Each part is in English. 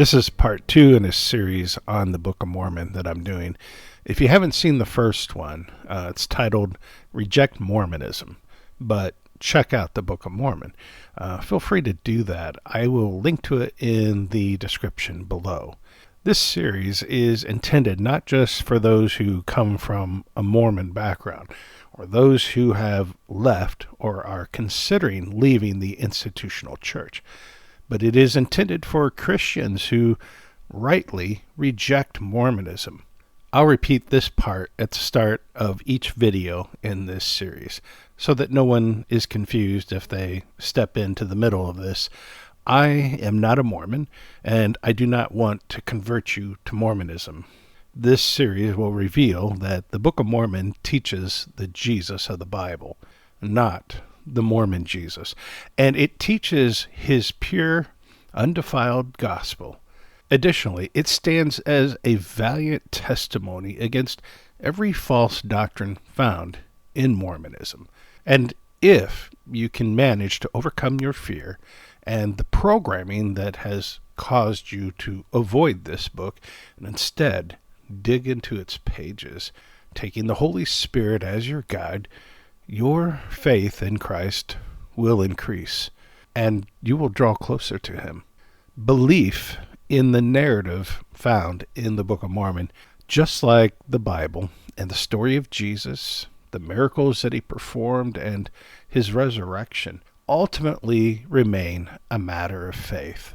This is part 2 in a series on the Book of Mormon that I'm doing. If you haven't seen the first one, it's titled Reject Mormonism, but check out the Book of Mormon. Feel free to do that. I will link to it in the description below. This series is intended not just for those who come from a Mormon background, or those who have left or are considering leaving the institutional church, but it is intended for Christians who rightly reject Mormonism. I'll repeat this part at the start of each video in this series so that no one is confused if they step into the middle of this. I am not a Mormon, and I do not want to convert you to Mormonism. This series will reveal that the Book of Mormon teaches the Jesus of the Bible, not the Mormon Jesus, and it teaches his pure, undefiled gospel. Additionally, it stands as a valiant testimony against every false doctrine found in Mormonism. And if you can manage to overcome your fear and the programming that has caused you to avoid this book and instead dig into its pages, taking the Holy Spirit as your guide, your faith in Christ will increase, and you will draw closer to him. Belief in the narrative found in the Book of Mormon, just like the Bible and the story of Jesus, the miracles that he performed, and his resurrection, ultimately remain a matter of faith.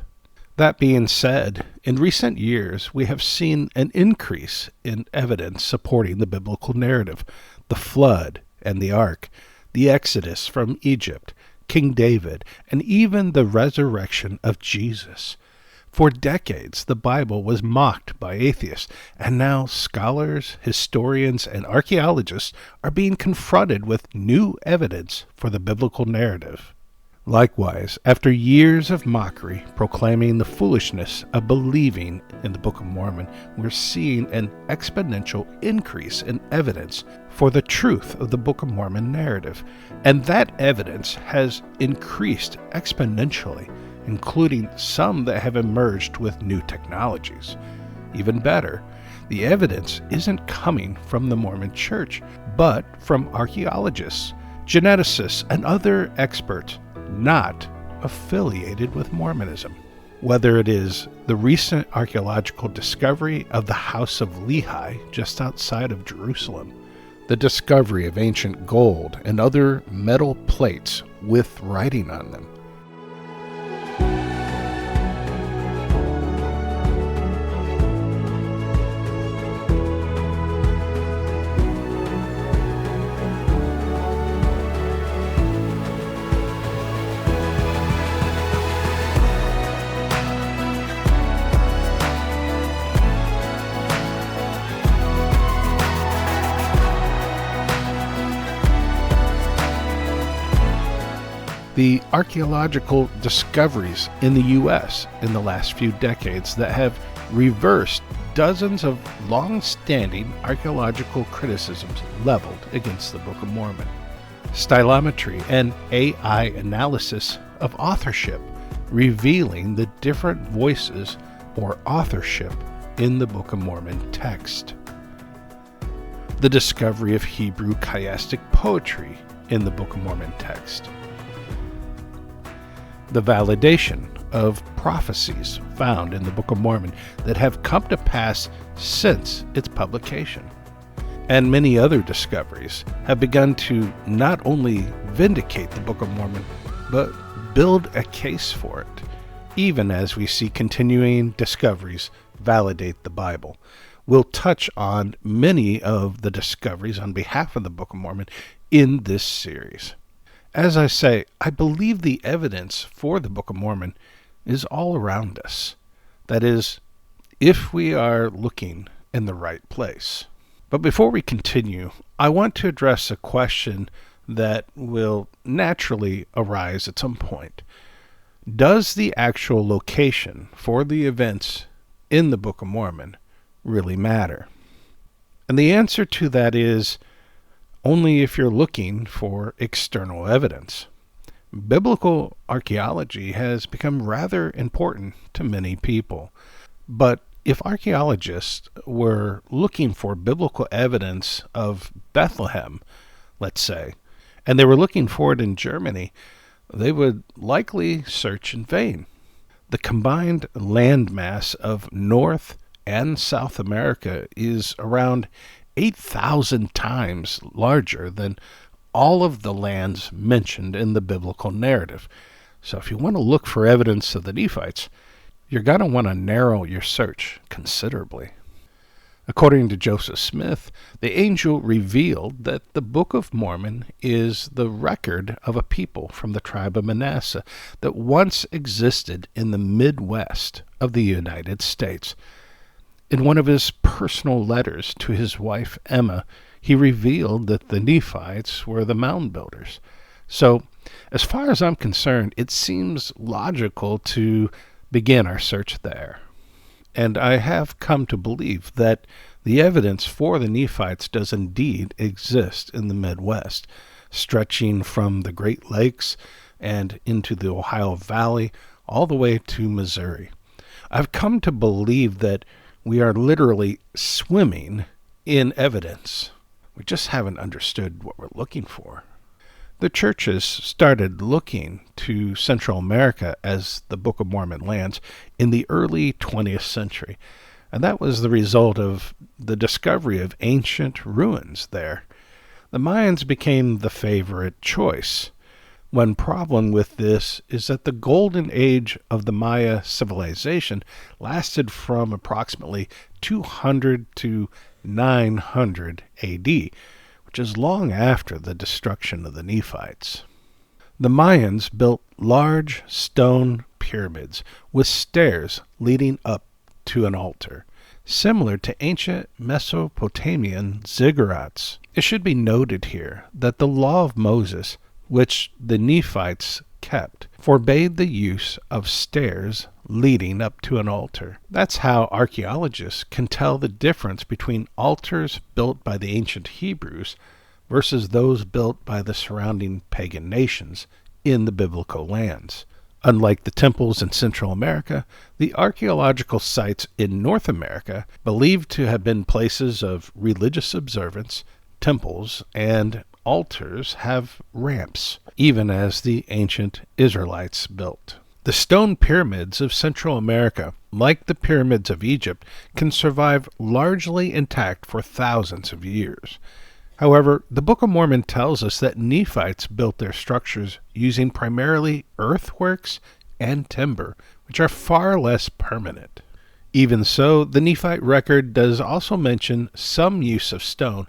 That being said, in recent years, we have seen an increase in evidence supporting the biblical narrative, the flood and the ark, the Exodus from Egypt, King David, and even the resurrection of Jesus. For decades, the Bible was mocked by atheists, and now scholars, historians, and archaeologists are being confronted with new evidence for the biblical narrative. Likewise, after years of mockery proclaiming the foolishness of believing in the Book of Mormon, we're seeing an exponential increase in evidence for the truth of the Book of Mormon narrative. And that evidence has increased exponentially, including some that have emerged with new technologies. Even better, the evidence isn't coming from the Mormon Church, but from archaeologists, geneticists, and other experts not affiliated with Mormonism. Whether it is the recent archaeological discovery of the House of Lehi just outside of Jerusalem, the discovery of ancient gold and other metal plates with writing on them, the archaeological discoveries in the U.S. in the last few decades that have reversed dozens of long-standing archaeological criticisms leveled against the Book of Mormon. Stylometry and AI analysis of authorship, revealing the different voices or authorship in the Book of Mormon text. The discovery of Hebrew chiastic poetry in the Book of Mormon text. The validation of prophecies found in the Book of Mormon that have come to pass since its publication. And many other discoveries have begun to not only vindicate the Book of Mormon, but build a case for it, even as we see continuing discoveries validate the Bible. We'll touch on many of the discoveries on behalf of the Book of Mormon in this series. As I say, I believe the evidence for the Book of Mormon is all around us. That is, if we are looking in the right place. But before we continue, I want to address a question that will naturally arise at some point. Does the actual location for the events in the Book of Mormon really matter? And the answer to that is only if you're looking for external evidence. biblical archaeology has become rather important to many people. But if archaeologists were looking for biblical evidence of Bethlehem, let's say, and they were looking for it in Germany, they would likely search in vain. The combined landmass of North and South America is around 8,000 times larger than all of the lands mentioned in the biblical narrative. So if you want to look for evidence of the Nephites, you're going to want to narrow your search considerably. According to Joseph Smith, the angel revealed that the Book of Mormon is the record of a people from the tribe of Manasseh that once existed in the Midwest of the United States. In one of his personal letters to his wife Emma, he revealed that the Nephites were the mound builders. So, as far as I'm concerned, it seems logical to begin our search there. And I have come to believe that the evidence for the Nephites does indeed exist in the Midwest, stretching from the Great Lakes and into the Ohio Valley all the way to Missouri. I've come to believe that we are literally swimming in evidence. We just haven't understood what we're looking for. The churches started looking to Central America as the Book of Mormon lands in the early 20th century, and that was the result of the discovery of ancient ruins there. The Mayans became the favorite choice. One problem with this is that the golden age of the Maya civilization lasted from approximately 200 to 900 AD, which is long after the destruction of the Nephites. The Mayans built large stone pyramids with stairs leading up to an altar, similar to ancient Mesopotamian ziggurats. It should be noted here that the law of Moses, which the Nephites kept, forbade the use of stairs leading up to an altar. That's how archaeologists can tell the difference between altars built by the ancient Hebrews versus those built by the surrounding pagan nations in the biblical lands. Unlike the temples in Central America, the archaeological sites in North America, believed to have been places of religious observance, temples, and altars, have ramps, even as the ancient Israelites built. The stone pyramids of Central America, like the pyramids of Egypt, can survive largely intact for thousands of years. However, the Book of Mormon tells us that Nephites built their structures using primarily earthworks and timber, which are far less permanent. Even so, the Nephite record does also mention some use of stone,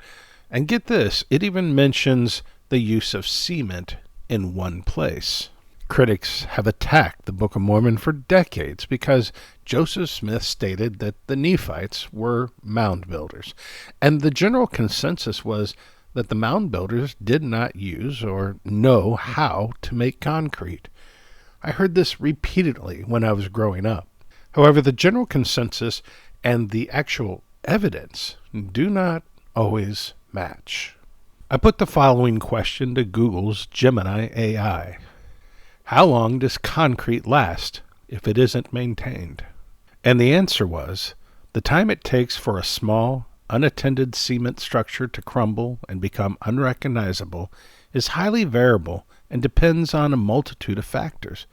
and get this, it even mentions the use of cement in one place. Critics have attacked the Book of Mormon for decades because Joseph Smith stated that the Nephites were mound builders, and the general consensus was that the mound builders did not use or know how to make concrete. I heard this repeatedly when I was growing up. However, the general consensus and the actual evidence do not always match. I put the following question to Google's Gemini AI. How long does concrete last if it isn't maintained? And the answer was, the time it takes for a small, unattended cement structure to crumble and become unrecognizable is highly variable and depends on a multitude of factors,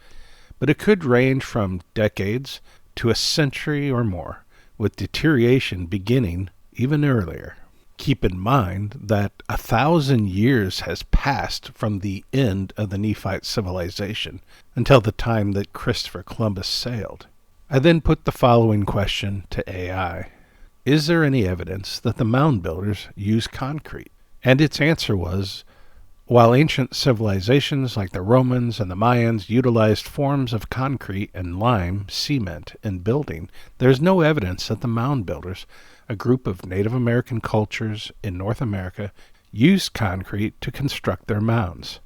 but it could range from decades to a century or more, with deterioration beginning even earlier. Keep in mind that 1,000 years has passed from the end of the Nephite civilization until the time that Christopher Columbus sailed. I then put the following question to AI. Is there any evidence that the mound builders used concrete? And its answer was, while ancient civilizations like the Romans and the Mayans utilized forms of concrete and lime cement in building, there is no evidence that the mound builders, a group of Native American cultures in North America, used concrete to construct their mounds.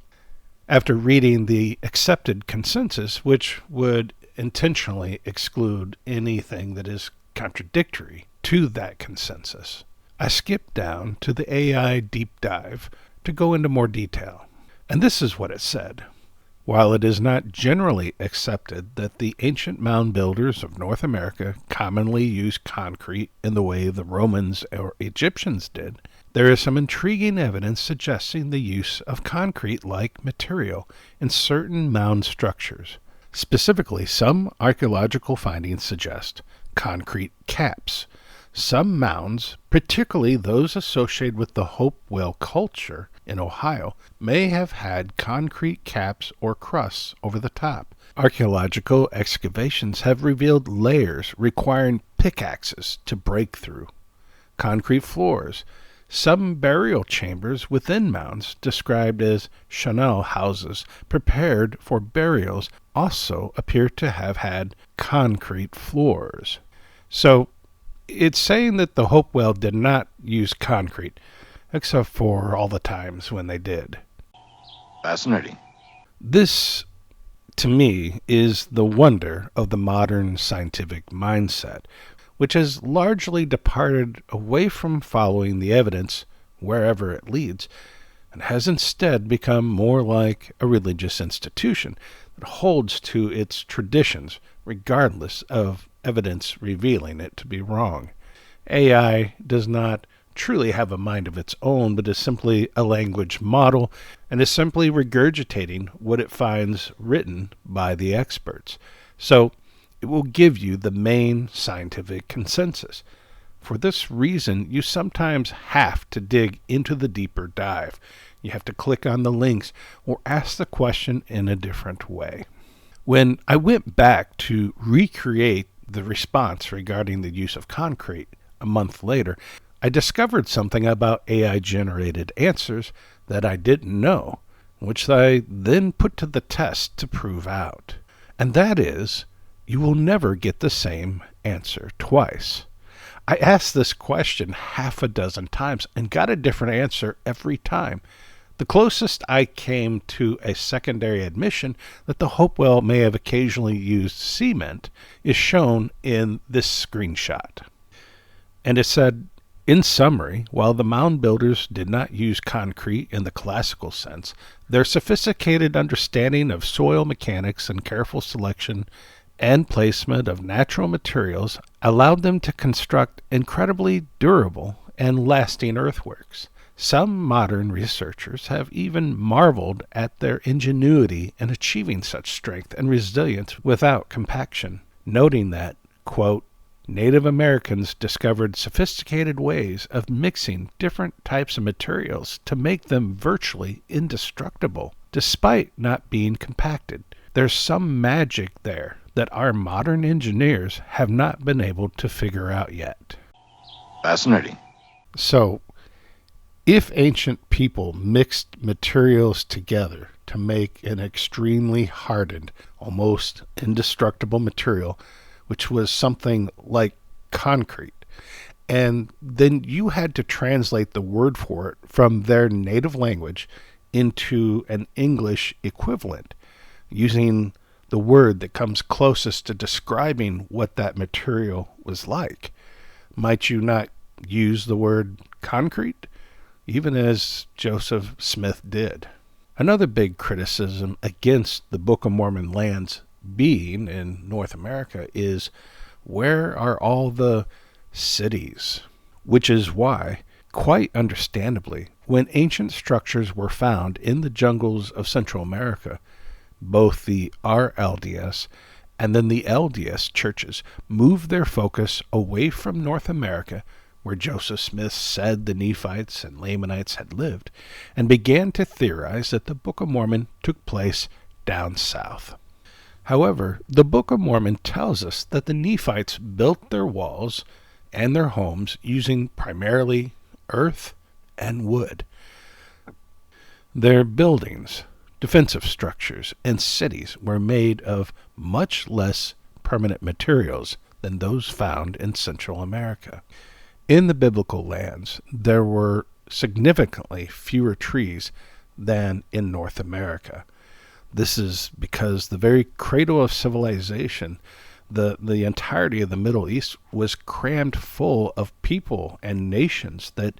After reading the accepted consensus, which would intentionally exclude anything that is contradictory to that consensus, I skipped down to the AI deep dive to go into more detail. And this is what it said. While it is not generally accepted that the ancient mound builders of North America commonly used concrete in the way the Romans or Egyptians did, there is some intriguing evidence suggesting the use of concrete-like material in certain mound structures. Specifically, some archaeological findings suggest concrete caps. Some mounds, particularly those associated with the Hopewell culture in Ohio, may have had concrete caps or crusts over the top. Archaeological excavations have revealed layers requiring pickaxes to break through. Concrete floors. Some burial chambers within mounds, described as charnel houses prepared for burials, also appear to have had concrete floors. So, it's saying that the Hopewell did not use concrete, except for all the times when they did. Fascinating. This, to me, is the wonder of the modern scientific mindset, which has largely departed away from following the evidence wherever it leads, and has instead become more like a religious institution that holds to its traditions regardless of evidence revealing it to be wrong. AI does not truly have a mind of its own, but is simply a language model and is simply regurgitating what it finds written by the experts. So it will give you the main scientific consensus. For this reason, you sometimes have to dig into the deeper dive. You have to click on the links or ask the question in a different way. When I went back to recreate the response regarding the use of concrete a month later, I discovered something about AI-generated answers that I didn't know, which I then put to the test to prove out. And that is, you will never get the same answer twice. I asked this question half a dozen times and got a different answer every time. The closest I came to a secondary admission that the Hopewell may have occasionally used cement is shown in this screenshot. And it said, in summary, while the mound builders did not use concrete in the classical sense, their sophisticated understanding of soil mechanics and careful selection and placement of natural materials allowed them to construct incredibly durable and lasting earthworks. Some modern researchers have even marveled at their ingenuity in achieving such strength and resilience without compaction, noting that, quote, Native Americans discovered sophisticated ways of mixing different types of materials to make them virtually indestructible, despite not being compacted. There's some magic there that our modern engineers have not been able to figure out yet. Fascinating. So, if ancient people mixed materials together to make an extremely hardened, almost indestructible material, which was something like concrete, and then you had to translate the word for it from their native language into an English equivalent, using the word that comes closest to describing what that material was like, might you not use the word concrete? Even as Joseph Smith did. Another big criticism against the Book of Mormon lands being in North America is, where are all the cities? Which is why, quite understandably, when ancient structures were found in the jungles of Central America, both the RLDS and then the LDS churches moved their focus away from North America, where Joseph Smith said the Nephites and Lamanites had lived, and began to theorize that the Book of Mormon took place down south. However, the Book of Mormon tells us that the Nephites built their walls and their homes using primarily earth and wood. Their buildings, defensive structures, and cities were made of much less permanent materials than those found in Central America. In the biblical lands, there were significantly fewer trees than in North America. This is because the very cradle of civilization, the entirety of the Middle East, was crammed full of people and nations that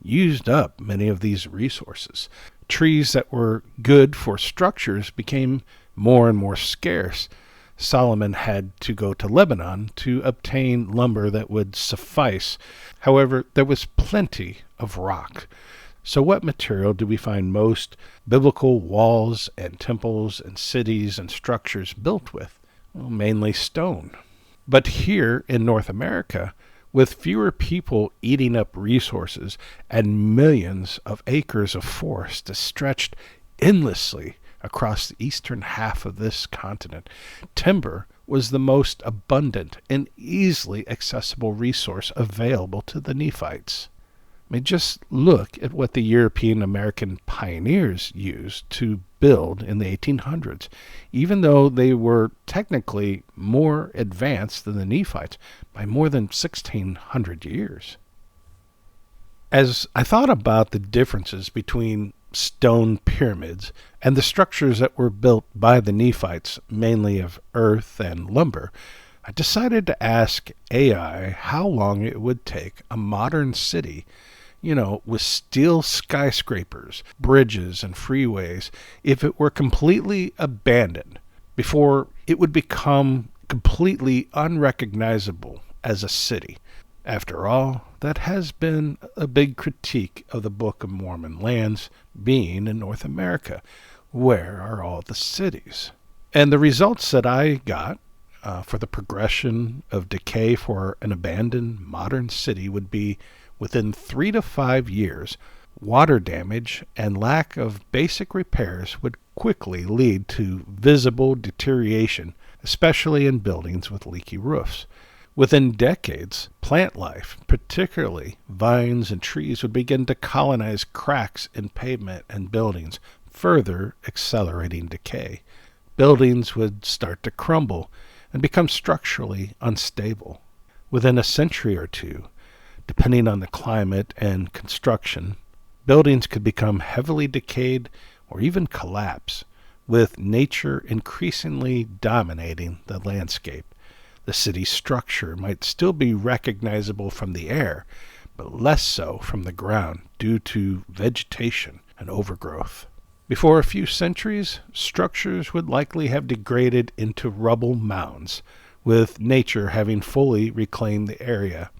used up many of these resources. Trees that were good for structures became more and more scarce. Solomon had to go to Lebanon to obtain lumber that would suffice. However, there was plenty of rock. So what material do we find most biblical walls and temples and cities and structures built with? Well, mainly stone. But here in North America, with fewer people eating up resources and millions of acres of forest stretched endlessly across the eastern half of this continent, timber was the most abundant and easily accessible resource available to the Nephites. I mean, just look at what the European American pioneers used to build in the 1800s, even though they were technically more advanced than the Nephites by more than 1,600 years. As I thought about the differences between stone pyramids and the structures that were built by the Nephites, mainly of earth and lumber, I decided to ask AI how long it would take a modern city, with steel skyscrapers, bridges, and freeways, if it were completely abandoned, before it would become completely unrecognizable as a city. After all, that has been a big critique of the Book of Mormon lands being in North America. Where are all the cities? And the results that I got for the progression of decay for an abandoned modern city would be within 3 to 5 years, water damage and lack of basic repairs would quickly lead to visible deterioration, especially in buildings with leaky roofs. Within decades, plant life, particularly vines and trees, would begin to colonize cracks in pavement and buildings, further accelerating decay. Buildings would start to crumble and become structurally unstable. Within a century or two, depending on the climate and construction, buildings could become heavily decayed or even collapse, with nature increasingly dominating the landscape. The city's structure might still be recognizable from the air, but less so from the ground due to vegetation and overgrowth. Before a few centuries, structures would likely have degraded into rubble mounds, with nature having fully reclaimed the area.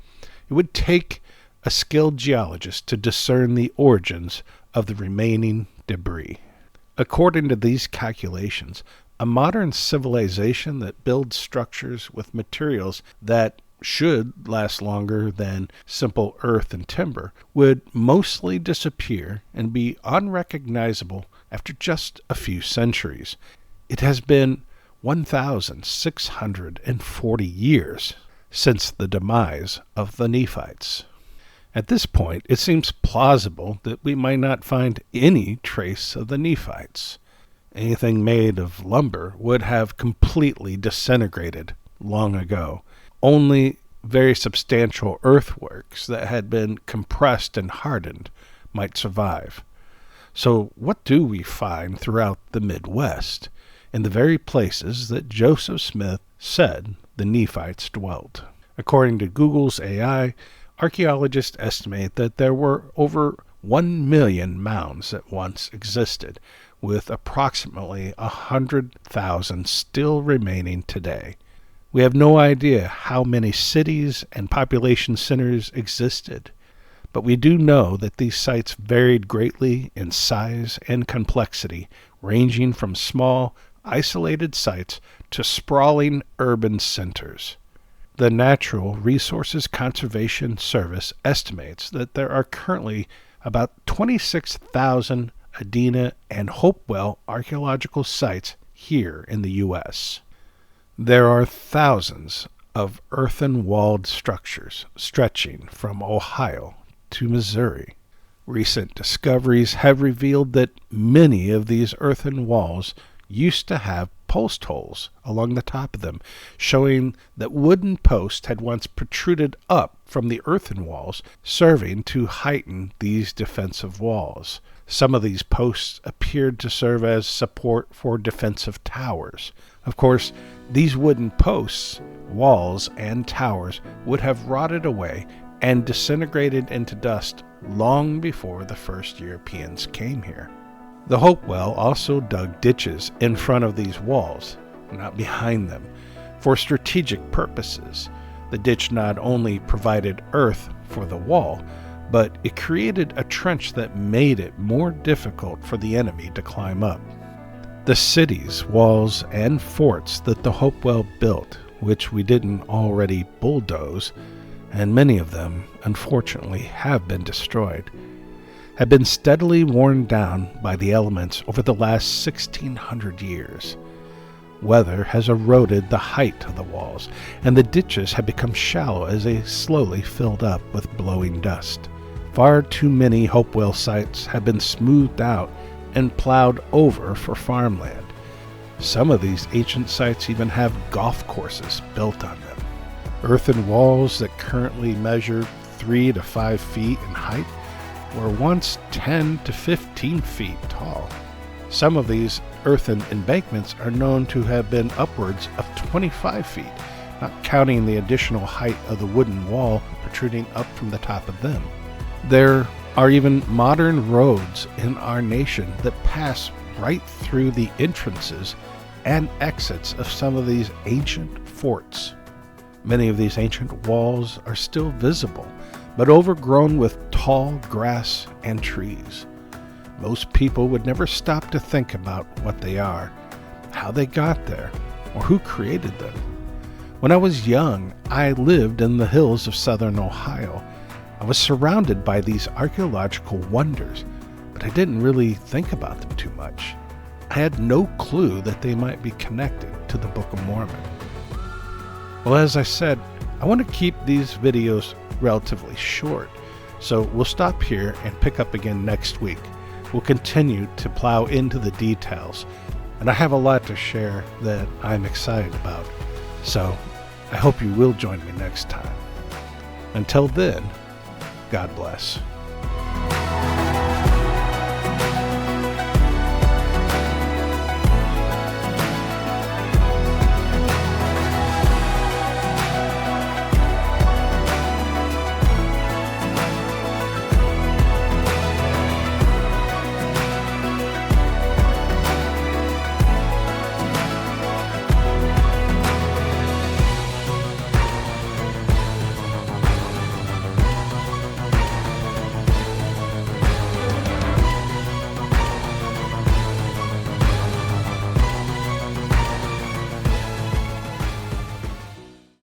It would take a skilled geologist to discern the origins of the remaining debris. According to these calculations, a modern civilization that builds structures with materials that should last longer than simple earth and timber would mostly disappear and be unrecognizable after just a few centuries. It has been 1,640 years since the demise of the Nephites. At this point, it seems plausible that we might not find any trace of the Nephites. Anything made of lumber would have completely disintegrated long ago. Only very substantial earthworks that had been compressed and hardened might survive. So what do we find throughout the Midwest, in the very places that Joseph Smith said the Nephites dwelt? According to Google's AI, archaeologists estimate that there were over 1 million mounds that once existed, with approximately 100,000 still remaining today. We have no idea how many cities and population centers existed, but we do know that these sites varied greatly in size and complexity, ranging from small, isolated sites to sprawling urban centers. The Natural Resources Conservation Service estimates that there are currently about 26,000 Adena and Hopewell archaeological sites here in the U.S. There are thousands of earthen-walled structures stretching from Ohio to Missouri. Recent discoveries have revealed that many of these earthen walls used to have post holes along the top of them, showing that wooden posts had once protruded up from the earthen walls, serving to heighten these defensive walls. Some of these posts appeared to serve as support for defensive towers. Of course, these wooden posts, walls, and towers would have rotted away and disintegrated into dust long before the first Europeans came here. The Hopewell also dug ditches in front of these walls, not behind them, for strategic purposes. The ditch not only provided earth for the wall, but it created a trench that made it more difficult for the enemy to climb up. The cities, walls, and forts that the Hopewell built, which we didn't already bulldoze, and many of them, unfortunately, have been destroyed, have been steadily worn down by the elements over the last 1,600 years. Weather has eroded the height of the walls, and the ditches have become shallow as they slowly filled up with blowing dust. Far too many Hopewell sites have been smoothed out and plowed over for farmland. Some of these ancient sites even have golf courses built on them. Earthen walls that currently measure 3 to 5 feet in height were once 10 to 15 feet tall. Some of these earthen embankments are known to have been upwards of 25 feet, not counting the additional height of the wooden wall protruding up from the top of them. There are even modern roads in our nation that pass right through the entrances and exits of some of these ancient forts. Many of these ancient walls are still visible, but overgrown with tall grass and trees. Most people would never stop to think about what they are, how they got there, or who created them. When I was young, I lived in the hills of southern Ohio. I was surrounded by these archaeological wonders, but I didn't really think about them too much. I had no clue that they might be connected to the Book of Mormon. Well, as I said, I want to keep these videos relatively short, so we'll stop here and pick up again next week. We'll continue to plow into the details, and I have a lot to share that I'm excited about, so I hope you will join me next time. Until then, God bless.